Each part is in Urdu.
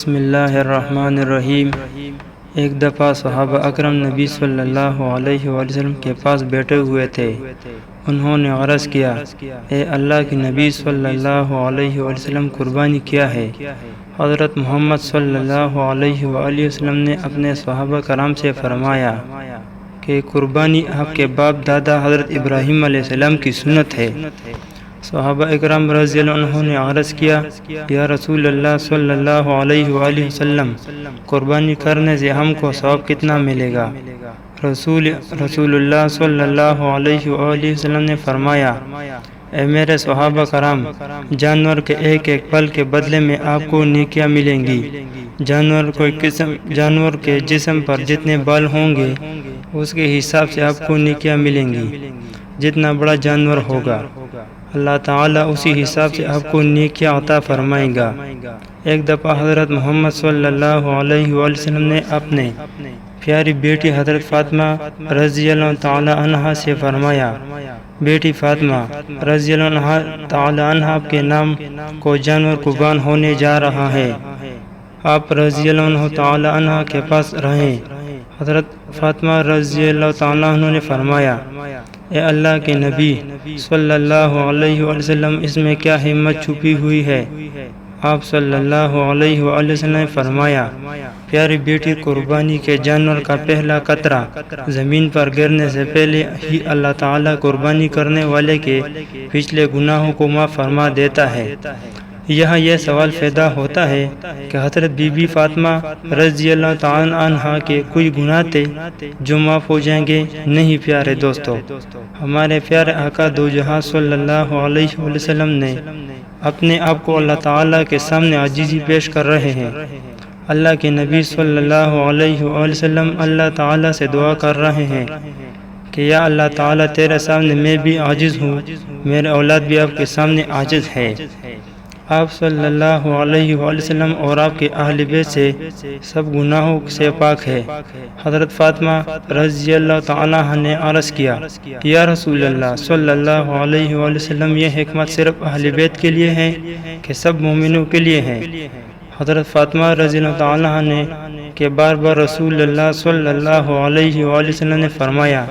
بسم اللہ الرحمن الرحیم۔ ایک دفعہ صحابہ اکرم نبی صلی اللہ علیہ وآلہ وسلم کے پاس بیٹھے ہوئے تھے۔ انہوں نے عرض کیا، اے اللہ کے نبی صلی اللہ علیہ وآلہ وسلم، قربانی کیا ہے؟ حضرت محمد صلی اللہ علیہ وآلہ وسلم نے اپنے صحابہ کرام سے فرمایا کہ قربانی آپ کے باپ دادا حضرت ابراہیم علیہ السلام کی سنت ہے۔ صحابہ اکرام رضی اللہ عنہ نے عرض کیا، یا رسول اللہ صلی اللہ علیہ وآلہ وسلم، قربانی کرنے سے ہم کو ثواب کتنا ملے گا؟ رسول اللہ صلی اللہ علیہ وآلہ وسلم نے فرمایا، اے میرے صحابہ کرام، جانور کے ایک ایک پل کے بدلے میں آپ کو نیکیاں ملیں گی۔ جانور کے جسم پر جتنے بال ہوں گے اس کے حساب سے آپ کو نیکیاں ملیں گی۔ جتنا بڑا جانور ہوگا اللہ تعالیٰ اسی حساب سے آپ کو نیکیاں عطا فرمائے گا۔ ایک دفعہ حضرت محمد صلی اللہ علیہ وآلہ وسلم نے اپنے پیاری بیٹی حضرت فاطمہ رضی اللہ تعالی عنہا سے فرمایا، بیٹی فاطمہ رضی اللہ تعالی عنہا، آپ کے نام کو جانور قربان ہونے جا رہا ہے، آپ رضی اللہ تعالی عنہا کے پاس رہیں۔ حضرت فاطمہ رضی اللہ تعالی عنہ نے فرمایا، اے اللہ کے نبی صلی اللہ علیہ وآلہ وسلم، اس میں کیا حکمت چھپی ہوئی ہے؟ آپ صلی اللہ علیہ وآلہ وسلم نے فرمایا، پیاری بیٹی، قربانی کے جانور کا پہلا قطرہ زمین پر گرنے سے پہلے ہی اللہ تعالیٰ قربانی کرنے والے کے پچھلے گناہوں کو معاف فرما دیتا ہے۔ یہاں یہ سوال پیدا ہوتا ہے کہ حضرت بی بی فاطمہ رضی اللہ تعالی عنہا کے کوئی گناہ تھے جو معاف ہو جائیں گے؟ نہیں پیارے دوستو، ہمارے پیارے آقا دو جہاں صلی اللہ علیہ وآلہ وسلم نے اپنے آپ کو اللہ تعالیٰ کے سامنے عاجزی پیش کر رہے ہیں۔ اللہ کے نبی صلی اللہ علیہ وآلہ وسلم اللہ تعالیٰ سے دعا کر رہے ہیں کہ یا اللہ تعالیٰ، تیرے سامنے میں بھی عاجز ہوں، میرے اولاد بھی آپ کے سامنے عاجز ہے۔ آپ صلی اللہ علیہ وآلہ وسلم اور آپ کے اہل بیت سے سب گناہوں سے پاک ہے۔ حضرت فاطمہ رضی اللہ تعالی عنہا نے عرض کیا، یا رسول اللہ صلی اللہ علیہ وآلہ وسلم، یہ حکمت صرف اہل بیت کے لیے ہے کہ سب مومنوں کے لیے ہے؟ حضرت فاطمہ رضی اللہ تعالی عنہا نے کہ بار بار رسول اللہ صلی اللہ علیہ وآلہ وسلم نے فرمایا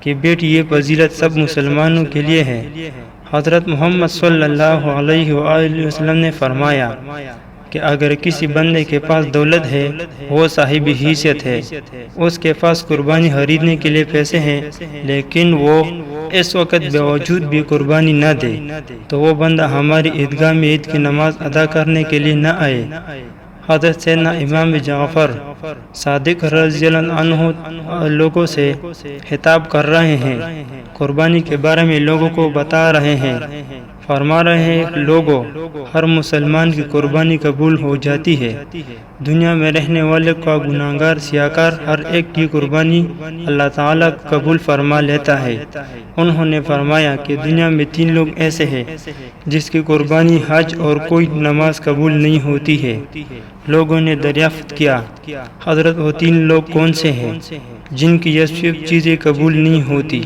کہ بیٹی، یہ فضیلت سب مسلمانوں کے لیے ہے۔ حضرت محمد صلی اللہ علیہ وآلہ وسلم نے فرمایا کہ اگر کسی بندے کے پاس دولت ہے، وہ صاحب حیثیت ہے، اس کے پاس قربانی خریدنے کے لیے پیسے ہیں، لیکن وہ اس وقت باوجود بھی قربانی نہ دے، تو وہ بندہ ہماری عیدگاہ میں عید کی نماز ادا کرنے کے لیے نہ آئے۔ حضرت سیدنا امام جعفر صادق رضی اللہ عنہ لوگوں سے خطاب کر رہے ہیں، قربانی کے بارے میں لوگوں کو بتا رہے ہیں، فرما رہے ہیں، لوگوں، ہر مسلمان کی قربانی قبول ہو جاتی ہے۔ دنیا میں رہنے والے کا گناہگار سیاکار ہر ایک کی قربانی اللہ تعالیٰ قبول فرما لیتا ہے۔ انہوں نے فرمایا کہ دنیا میں 3 لوگ ایسے ہیں جس کی قربانی، حج اور کوئی نماز قبول نہیں ہوتی ہے۔ لوگوں نے دریافت کیا، حضرت وہ 3 لوگ کون سے ہیں جن کی یہ سب چیزیں قبول نہیں ہوتی؟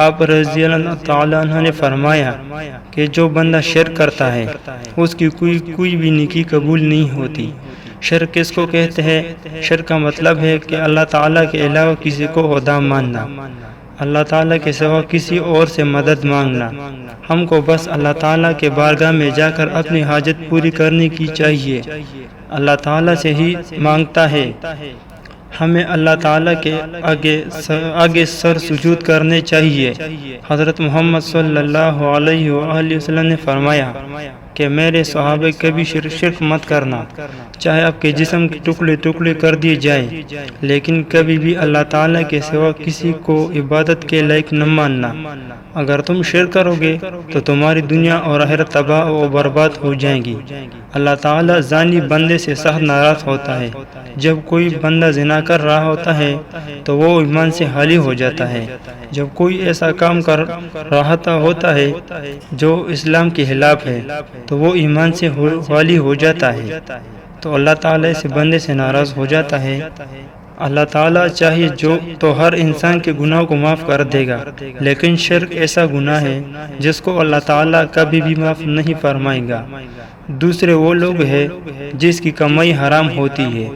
آپ رضی اللہ تعالی عنہ نے فرمایا کہ جو بندہ شرک کرتا ہے اس کی کوئی بھی نیکی قبول نہیں ہوتی۔ شرک کس کو کہتے ہیں؟ شرک کا مطلب ہے کہ اللہ تعالیٰ کے علاوہ کسی کو خدا ماننا، اللہ تعالیٰ کے سوا کسی اور سے مدد مانگنا۔ ہم کو بس اللہ تعالیٰ کے بارگاہ میں جا کر اپنی حاجت پوری کرنے کی چاہیے، اللہ تعالیٰ سے ہی مانگتا ہے۔ ہمیں اللہ تعالیٰ کے آگے سر سجود کرنے چاہیے۔ حضرت محمد صلی اللہ علیہ وآلہ وسلم نے فرمایا کہ میرے صحابہ کبھی شرک مت کرنا، چاہے آپ کے جسم کے ٹکڑے ٹکڑے کر دیے جائیں، لیکن کبھی بھی اللہ تعالیٰ کے سوا کسی کو عبادت کے لائق نہ ماننا۔ اگر تم شرک کرو گے تو تمہاری دنیا اور آخرت تباہ و برباد ہو جائیں گی۔ اللہ تعالیٰ زانی بندے سے سخت ناراض ہوتا ہے۔ جب کوئی بندہ زنا کر رہا ہوتا ہے تو وہ ایمان سے خالی ہو جاتا ہے۔ جب کوئی ایسا کام کر رہا ہوتا ہے جو اسلام کے خلاف ہے تو وہ ایمان سے خالی ہو جاتا ہے، تو اللہ تعالیٰ اس بندے سے ناراض ہو جاتا ہے۔ اللہ تعالیٰ چاہیے تو ہر انسان کے گناہ کو معاف کر دے گا، لیکن شرک ایسا گناہ ہے جس کو اللہ تعالیٰ کبھی بھی معاف نہیں فرمائے گا۔ دوسرے وہ لوگ ہیں جس کی کمائی حرام ہوتی ہے،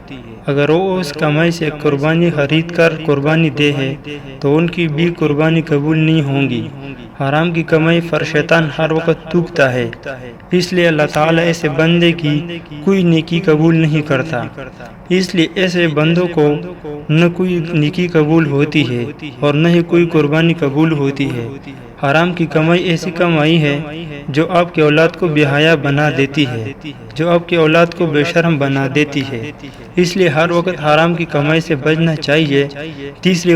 اگر وہ اس کمائی سے قربانی خرید کر قربانی دے ہے تو ان کی بھی قربانی قبول نہیں ہوں گی۔ حرام کی کمائی پر شیطان ہر وقت تھوکتا ہے، اس لیے اللہ تعالیٰ ایسے بندے کی کوئی نیکی قبول نہیں کرتا۔ اس لیے ایسے بندوں کو نہ کوئی نیکی قبول ہوتی ہے اور نہ ہی کوئی قربانی قبول ہوتی ہے۔ حرام کی کمائی ایسی کمائی ہے جو آپ کی اولاد کو بے حیا بنا دیتی ہے، جو آپ کی اولاد کو بے شرم بنا دیتی ہے، اس لیے ہر وقت حرام کی کمائی سے بچنا چاہیے۔ تیسرے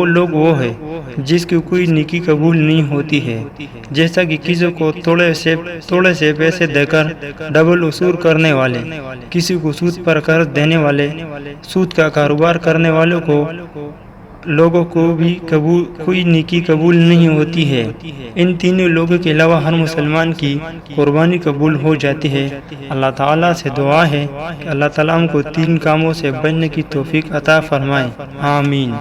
لوگ وہ ہے جس کی کوئی نیکی قبول نہیں ہوتی ہے، جیسا کہ کسی کو تھوڑے سے پیسے دے کر ڈبل وصول کرنے والے، کسی کو سود پر قرض دینے والے، سود کا کاروبار کرنے والوں کو لوگوں کو بھی کوئی نیکی قبول نہیں ہوتی ہے۔ ان تینوں لوگوں کے علاوہ ہر مسلمان کی قربانی قبول ہو جاتی ہے۔ اللہ تعالیٰ سے دعا ہے کہ اللہ تعالیٰ ہم کو تین کاموں سے بچنے کی توفیق عطا فرمائے، آمین۔